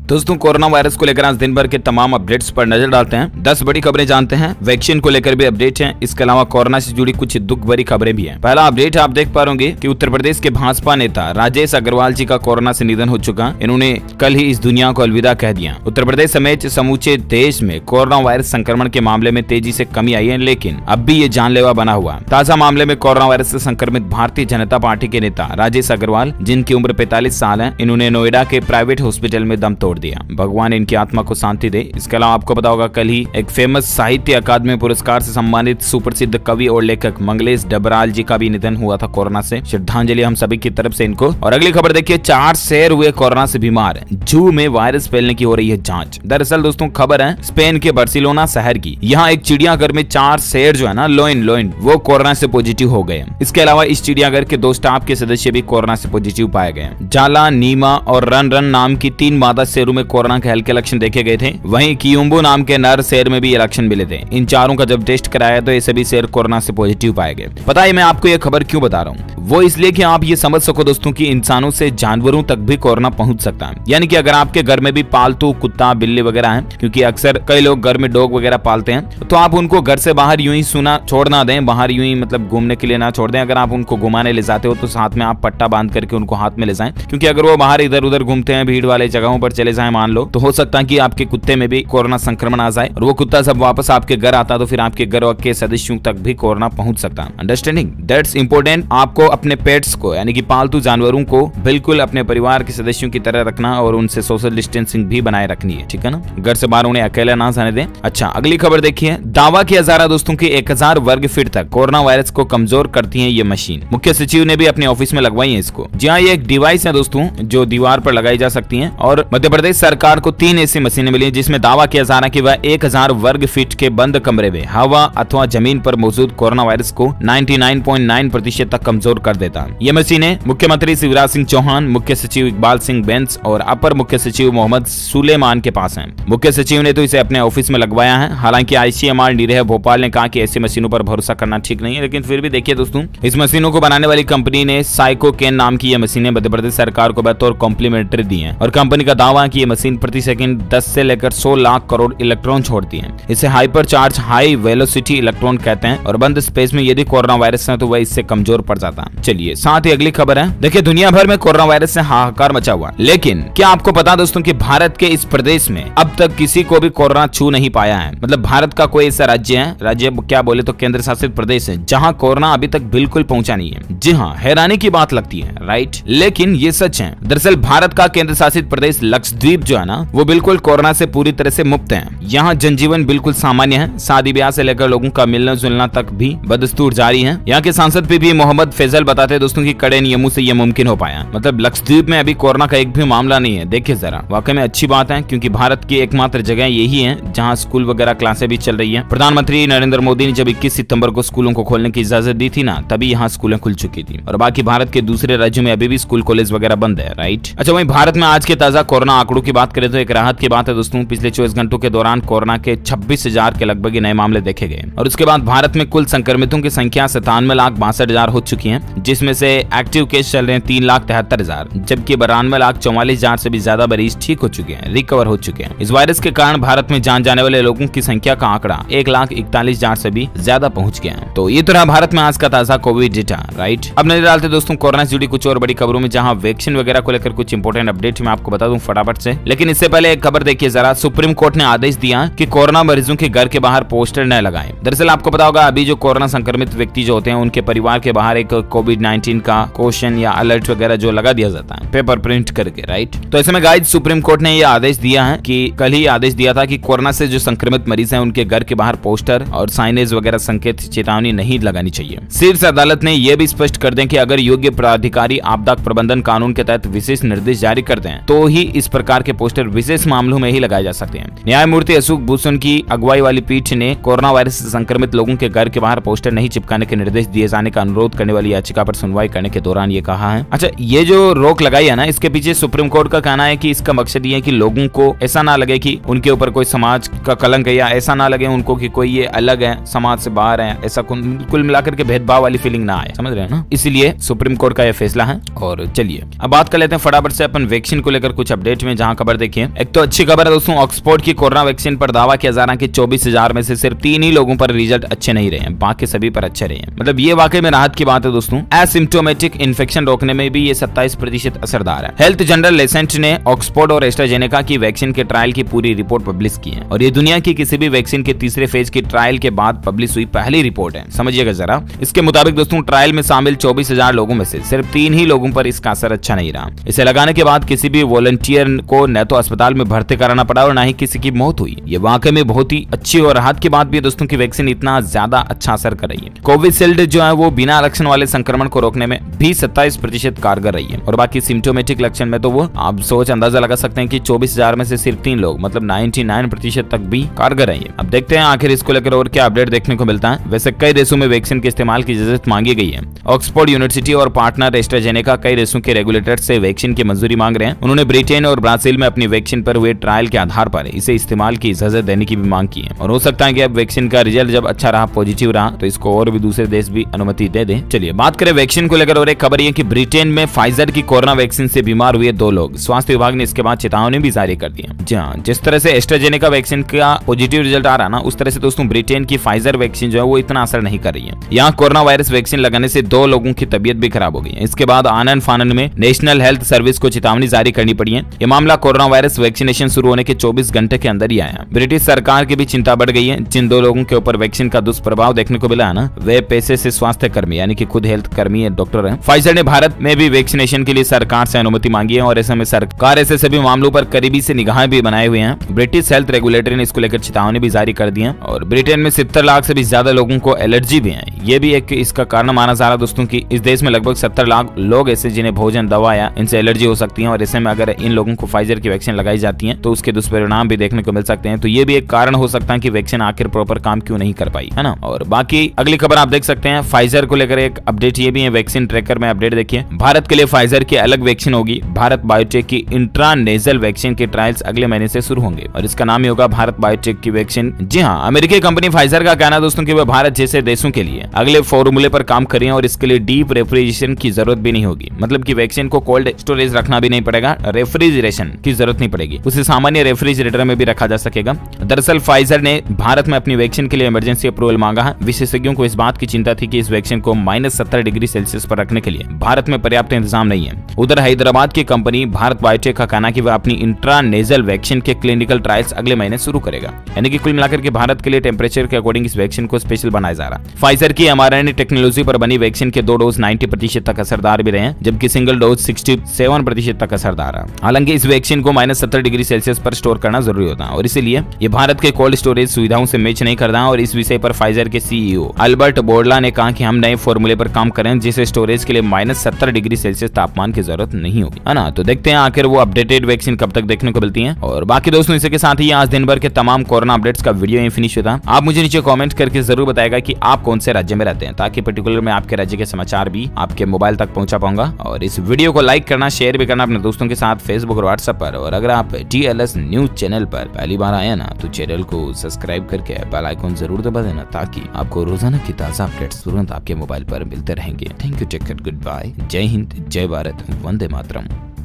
दोस्तों corona virus को लेकर आज दिन भर के तमाम अपडेट्स पर नजर डालते हैं। 10 बड़ी खबरें जानते हैं। वैक्सीन को लेकर भी अपडेट है। इसके अलावा कोरोना से जुड़ी कुछ दुख भरी खबरें भी हैं। पहला अपडेट आप देख पा रहे कि उत्तर प्रदेश के भाजपा नेता राजेश अग्रवाल जी का कोरोना से निधन हो चुका। इन्होंने कल ही इस दुनिया को अलविदा कह दिया। उत्तर प्रदेश समेत समूचे देश में कोरोना वायरस संक्रमण के मामले में तेजी से कमी आई है, लेकिन अब भी ये जानलेवा बना हुआ। ताजा मामले में कोरोना वायरस से संक्रमित भारतीय जनता पार्टी के नेता राजेश अग्रवाल, जिनकी उम्र 45 साल है, इन्होंने नोएडा के प्राइवेट हॉस्पिटल में दम तोड़ दिया। भगवान इनकी आत्मा को शांति दे। इसके अलावा आपको पता होगा कल ही एक फेमस साहित्य अकादमी पुरस्कार से सम्मानित सुप्रसिद्ध कवि और लेखक मंगलेश डबराल जी का भी निधन हुआ था कोरोना से। श्रद्धांजलि हम सभी की तरफ से इनको। और अगली खबर देखिए, 4 शेर हुए कोरोना से बीमार, जू में वायरस फैलने की हो रही है जांच। दरअसल दोस्तों खबर है स्पेन के बार्सिलोना शहर की। यहाँ एक चिड़ियाघर में 4 शेर जो है ना लोइन वो कोरोना से पॉजिटिव हो गए। इसके अलावा इस चिड़ियाघर के 2 स्टाफ के सदस्य भी कोरोना से पॉजिटिव पाए गए। जाला, नीमा और रन नाम की 3 मादा शेरों में कोरोना के हल्के लक्षण देखे गए थे। वहीं कियुम्बो नाम के नर शेर में भी ये लक्षण मिले थे। इन चारों का जब टेस्ट कराया तो ये सभी शेर कोरोना से पॉजिटिव पाए गए। पता है मैं आपको ये खबर क्यों बता रहा हूँ? वो इसलिए कि आप ये समझ सको दोस्तों कि इंसानों से जानवरों तक भी कोरोना पहुंच सकता है। यानी कि अगर आपके घर में भी पालतू कुत्ता बिल्ली वगैरह है, क्योंकि अक्सर कई लोग घर में डॉग वगैरह पालते हैं, तो आप उनको घर से बाहर यूं ही छोड़ ना दें, बाहर यूं ही मतलब घूमने के लिए ना छोड़ दें। अगर आप उनको घुमाने ले जाते हो तो साथ में आप पट्टा बांध करके उनको हाथ में ले जाएं, क्योंकि अगर वो बाहर इधर उधर घूमते हैं, भीड़ वाले जगहों पर चले जाएं मान लो, तो हो सकता है कि आपके कुत्ते में भी कोरोना संक्रमण आ जाए और वो कुत्ता सब वापस आपके घर आता तो फिर आपके घर के सदस्यों तक भी कोरोना पहुंच सकता है। Understanding that's important. आपको अपने पेट्स को यानी कि पालतू जानवरों को बिल्कुल अपने परिवार के सदस्यों की तरह रखना और उनसे सोशल डिस्टेंसिंग भी बनाए रखनी है, ठीक है ना? घर से बाहर उन्हें अकेला ना जाने दें। अच्छा, अगली खबर देखिए, दावा किया जा रहा दोस्तों की 1000 वर्ग फीट तक कोरोना वायरस को कमजोर करती है ये मशीन। मुख्य सचिव ने भी अपने ऑफिस में लगवाई है इसको। जी हाँ, ये एक डिवाइस है दोस्तों जो दीवार पर लगाई जा सकती है। और मध्य प्रदेश सरकार को 3 ऐसी मशीनें मिली जिसमें दावा किया जा रहा है कि वह 1000 वर्ग फीट के बंद कमरे में हवा अथवा जमीन पर मौजूद कोरोना वायरस को 99.9% तक कमजोर कर देता है। ये मशीनें मुख्यमंत्री शिवराज सिंह चौहान, मुख्य सचिव इकबाल सिंह बेंस और अपर मुख्य सचिव मोहम्मद सुलेमान के पास हैं। मुख्य सचिव ने तो इसे अपने ऑफिस में लगवाया है। हालांकि ICMR निदेशक भोपाल ने कहा कि ऐसी मशीनों पर भरोसा करना ठीक नहीं है, लेकिन फिर भी देखिए दोस्तों, इस मशीनों को बनाने वाली कंपनी ने साइकोकेन नाम की ये मशीनें मध्य प्रदेश सरकार को बतौर कॉम्प्लीमेंट्री दी है। और कंपनी का दावा है कि ये मशीन प्रति सेकंड 10 से लेकर 100 लाख करोड़ इलेक्ट्रॉन छोड़ती है। इसे hyper charge high velocity electron कहते हैं और बंद स्पेस में यदि कोरोना वायरस है तो वह इससे कमजोर पड़ जाता है। चलिए साथ ही अगली खबर है, देखिए दुनिया भर में कोरोना वायरस से हाहाकार मचा हुआ, लेकिन क्या आपको पता दोस्तों कि भारत के इस प्रदेश में अब तक किसी को भी कोरोना छू नहीं पाया है। मतलब भारत का कोई ऐसा राज्य क्या बोले तो केंद्र शासित प्रदेश है जहाँ कोरोना अभी तक बिल्कुल पहुंचा नहीं है। जी हाँ, हैरानी की बात लगती है, राइट? लेकिन ये सच है। दरअसल भारत का केंद्र शासित प्रदेश लक्षद्वीप जो है ना, वो बिल्कुल कोरोना से पूरी तरह से मुक्त है। यहाँ जनजीवन बिल्कुल सामान्य है। शादी ब्याह से लेकर लोगों का मिलना जुलना तक भी बदस्तूर जारी है। यहाँ के सांसद भी मोहम्मद फैजल बताते हैं दोस्तों की कड़े नियमों से ये मुमकिन हो पाया। मतलब लक्षद्वीप में अभी कोरोना का एक भी मामला नहीं है। देखिए जरा, वाकई में अच्छी बात है, क्योंकि भारत की एकमात्र जगह यही है जहाँ स्कूल वगैरह क्लासें भी चल रही है। प्रधानमंत्री नरेंद्र मोदी ने जब 21 सितंबर को स्कूलों को खोलने की इजाजत दी थी ना, तभी यहाँ स्कूलें खुल चुकी थी। और बाकी भारत के दूसरे राज्यों में अभी भी स्कूल कॉलेज वगैरह बंद है, राइट? अच्छा, वहीं भारत में आज के ताजा कोरोना आंकड़ों की बात करें तो एक राहत की बात है दोस्तों। पिछले 24 घंटों के दौरान कोरोना के 26,000 के लगभग नए मामले देखे गए और उसके बाद भारत में कुल संक्रमितों की संख्या 97,62,000 हो चुकी है, जिसमें से एक्टिव केस चल रहे हैं 3,73,000, जबकि 92,44,000 से भी ज्यादा मरीज ठीक हो चुके हैं, रिकवर हो चुके हैं। इस वायरस के कारण भारत में जान जाने वाले लोगों की संख्या का आंकड़ा 1,41,000 से भी ज्यादा पहुंच गया है। तो ये तो रहा भारत में आज का ताजा कोविड डेटा, राइट? अब नजर डालते दोस्तों कोरोना से जुड़ी कुछ और बड़ी खबरों में, जहां वैक्सीन वगैरह को लेकर कुछ इंपोर्टेंट अपडेट मैं आपको बता दूं फटाफट से। लेकिन इससे पहले एक खबर देखिए जरा, सुप्रीम कोर्ट ने आदेश दिया कि कोरोना मरीजों के घर के बाहर पोस्टर न लगाएं। दरअसल आपको पता होगा अभी जो कोरोना संक्रमित व्यक्ति जो होते हैं उनके परिवार के बाहर एक कोविड-19 का क्वेश्चन या अलर्ट वगैरह जो लगा दिया जाता है पेपर प्रिंट करके, राइट? तो ऐसे में गाइस सुप्रीम कोर्ट ने यह आदेश दिया है कि कल ही आदेश दिया था कि कोरोना से जो संक्रमित मरीज हैं उनके घर के बाहर पोस्टर और साइनेज वगैरह संकेत चेतावनी नहीं लगानी चाहिए। शीर्ष अदालत ने यह भी स्पष्ट कर दें कि अगर योग्य प्राधिकारी आपदा प्रबंधन कानून के तहत विशेष निर्देश जारी करते हैं तो ही इस प्रकार के पोस्टर विशेष मामलों में ही लगाए जा सकते हैं। न्यायमूर्ति अशोक भूषण की अगुवाई वाली पीठ ने कोरोना वायरस से संक्रमित लोगों के घर के बाहर पोस्टर नहीं चिपकाने के निर्देश दिए जाने का अनुरोध करने वाली याचिका पर सुनवाई करने के दौरान ये कहा है। अच्छा, ये जो रोक लगाई है ना, इसके पीछे सुप्रीम कोर्ट का कहना है कि इसका मकसद ये है कि लोगों को ऐसा ना लगे कि उनके ऊपर कोई समाज का कलंक है, या ऐसा ना लगे उनको कि कोई ये अलग है, समाज से बाहर है, ऐसा कुल मिलाकर के भेदभाव वाली फीलिंग ना आए, समझ रहे हैं ना? इसलिए सुप्रीम कोर्ट का यह फैसला है। और चलिए अब बात कर लेते हैं फटाफट से अपन वैक्सीन को लेकर कुछ अपडेट में, जहां खबर देखिए। एक तो अच्छी खबर है दोस्तों, ऑक्सफोर्ड की कोरोना वैक्सीन पर दावा किया जा रहा है कि 24,000 में से सिर्फ 3 ही लोगों पर रिजल्ट अच्छे नहीं रहे हैं, बाकी सभी पर अच्छे रहे हैं। मतलब ये वाकई में राहत की बात है दोस्तों। एसिम्प्टोमेटिक इन्फेक्शन रोकने में भी ये 27% असरदार है। हेल्थ जर्नल लेसेंट ने ऑक्सफोर्ड और एस्ट्राजेनेका की वैक्सीन के ट्रायल की पूरी रिपोर्ट पब्लिश की है और ये दुनिया की किसी भी वैक्सीन के तीसरे फेज की ट्रायल के बाद पब्लिश हुई पहली रिपोर्ट है। समझिएगा जरा। इसके मुताबिक दोस्तों ट्रायल में शामिल 24,000 लोगों में से सिर्फ 3 ही लोगों पर इसका असर अच्छा नहीं रहा। इसे लगाने के बाद किसी भी वॉलंटियर को न तो अस्पताल में भर्ती कराना पड़ा और न ही किसी की मौत हुई। ये वाकई में बहुत ही अच्छी और राहत की बात भी है दोस्तों की वैक्सीन इतना ज्यादा अच्छा असर कर रही है। कोविशील्ड जो है वो बिना लक्षण वाले संक्रमण को रोकने में भी 27% कारगर रही है और बाकी सिम्टोमेटिक लक्षण में तो वो आप सोच अंदाजा लगा सकते हैं कि 24,000 में से सिर्फ 3 लोग मतलब 99% तक भी कारगर रही है। अब देखते हैं आखिर इसको लेकर और क्या अपडेट देखने को मिलता है। वैसे कई देशों में वैक्सीन के इस्तेमाल की इजाजत मांगी गई है। ऑक्सफोर्ड यूनिवर्सिटी और पार्टनर एस्ट्राजेनेका कई देशों के रेगुलेटर से वैक्सीन की मंजूरी मांग रहे हैं। उन्होंने ब्रिटेन और ब्राजील में अपनी वैक्सीन पर हुए ट्रायल के आधार पर इसे इस्तेमाल की इजाजत देने की भी मांग की है और हो सकता है कि अब वैक्सीन का रिजल्ट जब अच्छा रहा, पॉजिटिव रहा, तो इसको और भी दूसरे देश भी अनुमति दे दें। चलिए बात करें वैक्सीन को लेकर और एक खबर ये कि ब्रिटेन में फाइजर की कोरोना वैक्सीन से बीमार हुए 2 लोग। स्वास्थ्य विभाग ने इसके बाद चेतावनी भी जारी कर दी है। जी हाँ, जिस तरह से एस्ट्राजेनेका वैक्सीन का पॉजिटिव रिजल्ट आ रहा ना, उस तरह से दोस्तों ब्रिटेन की फाइजर वैक्सीन जो है वो इतना असर नहीं कर रही है। यहाँ कोरोना वायरस वैक्सीन लगाने से 2 लोगों की तबीयत भी खराब हो गई है। इसके बाद आनन फानन में नेशनल हेल्थ सर्विस को चेतावनी जारी करनी पड़ी है। ये मामला कोरोना वायरस वैक्सीनेशन शुरू होने के 24 घंटे के अंदर ही आया। ब्रिटिश सरकार की भी चिंता बढ़ गई है। जिन 2 लोगों के ऊपर वैक्सीन का दुष्प्रभाव देखने को मिला है ना, वे पेशे से स्वास्थ्य कर्मी यानी कि खुद हेल्थ कर्मी है, डॉक्टर है। फाइजर ने भारत में भी वैक्सीनेशन के लिए सरकार से अनुमति मांगी है और ऐसे में सरकार ऐसे सभी मामलों पर करीबी से निगाहें भी बनाए हुए हैं। ब्रिटिश हेल्थ रेगुलेटरी ने इसको लेकर चेतावनी भी जारी कर दी है और ब्रिटेन में 70 लाख से भी ज्यादा लोगों को एलर्जी भी है। ये भी एक इसका कारण माना जा रहा है दोस्तों की इस देश में लगभग 70 लाख लोग ऐसे जिन्हें भोजन, दवा या इनसे एलर्जी हो सकती है और ऐसे में अगर इन लोगों को फाइजर की वैक्सीन लगाई जाती है तो उसके दुष्परिणाम भी देखने को मिल सकते हैं। तो ये भी एक कारण हो सकता है कि वैक्सीन आखिर प्रॉपर काम क्यों नहीं कर पाई, है ना। और बाकी अगली खबर आप देख सकते हैं फाइजर को लेकर एक अपडेट ये भी है। वैक्सीन ट्रैकर में अपडेट देखिए, भारत के लिए फाइजर की अलग वैक्सीन होगी। भारत बायोटेक की इंट्रानेजल वैक्सीन के ट्रायल्स अगले महीने से शुरू होंगे और इसका नाम ही होगा भारत बायोटेक की वैक्सीन। जी हाँ, अमेरिकी कंपनी फाइजर का कहना है दोस्तों कि वह भारत जैसे देशों के लिए अगले फॉर्मूले पर काम करें और इसके लिए डीप रेफ्रिजरेशन की जरूरत भी नहीं होगी। मतलब कि वैक्सीन को कोल्ड स्टोरेज रखना भी नहीं पड़ेगा, रेफ्रिजरेशन की जरूरत नहीं पड़ेगी, उसे सामान्य रेफ्रिजरेटर में भी रखा जा सकेगा। दरअसल फाइजर ने भारत में अपनी वैक्सीन के लिए इमरजेंसी अप्रूवल मांगा है। विशेषज्ञों को इस बात की चिंता थी कि इस वैक्सीन को -70 डिग्री सेल्सियस पर रखने के लिए भारत में पर्याप्त इंतजाम नहीं है। उधर हैदराबाद की कंपनी भारत बायोटेक का कहना कि वह अपनी इंट्रानेजल वैक्सीन के क्लिनिकल ट्रायल्स अगले महीने शुरू करेगा। यानी कि कुल मिलाकर के भारत के लिए टेम्परेचर के अकॉर्डिंग इस वैक्सीन को स्पेशल बनाया जा रहा है। फाइजर की mRNA टेक्नोलॉजी पर बनी वैक्सीन के 2 डोज 90% तक असरदार भी रहे हैं, जबकि सिंगल डोज 67% तक असरदार है। हालांकि इस वैक्सीन को -70 डिग्री सेल्सियस पर स्टोर करना जरूरी होता है और इसीलिए ये भारत के कोल्ड स्टोरेज सुविधाओं से मैच नहीं करता है। और इस विषय पर फाइजर के CEO अल्बर्ट बोर्डला ने कहा कि हम नए फॉर्मूले पर काम करें जिसे स्टोरेज के लिए -70 डिग्री सेल्सियस तापमान की जरूरत नहीं होगी, है ना। तो देखते हैं आखिर वो अपडेटेड वैक्सीन कब तक देखने को मिलती है। और बाकी दोस्तों इसी के साथ ही आज दिन भर के तमाम कोरोना अपडेट्स का वीडियो यहीं फिनिश होता है। आप मुझे नीचे कमेंट करके जरूर बताएगा कि आप कौन से राज्य में रहते हैं, ताकि पर्टिकुलर मैं आपके राज्य के समाचार भी आपके मोबाइल तक पहुंचा पाऊंगा। और इस वीडियो को लाइक करना, शेयर भी करना अपने दोस्तों के साथ फेसबुक और व्हाट्सएप पर। और अगर आप TLS न्यूज चैनल पर पहली बार आए ना, तो चैनल को सब्सक्राइब करके बेल आइकन जरूर दबा देना, ताकि आपको रोजाना की ताजा अपडेट्स तुरंत आपके मोबाइल पर मिलते रहेंगे। Thank you, take care, goodbye, जय हिंद, जय भारत, वंदे मातरम।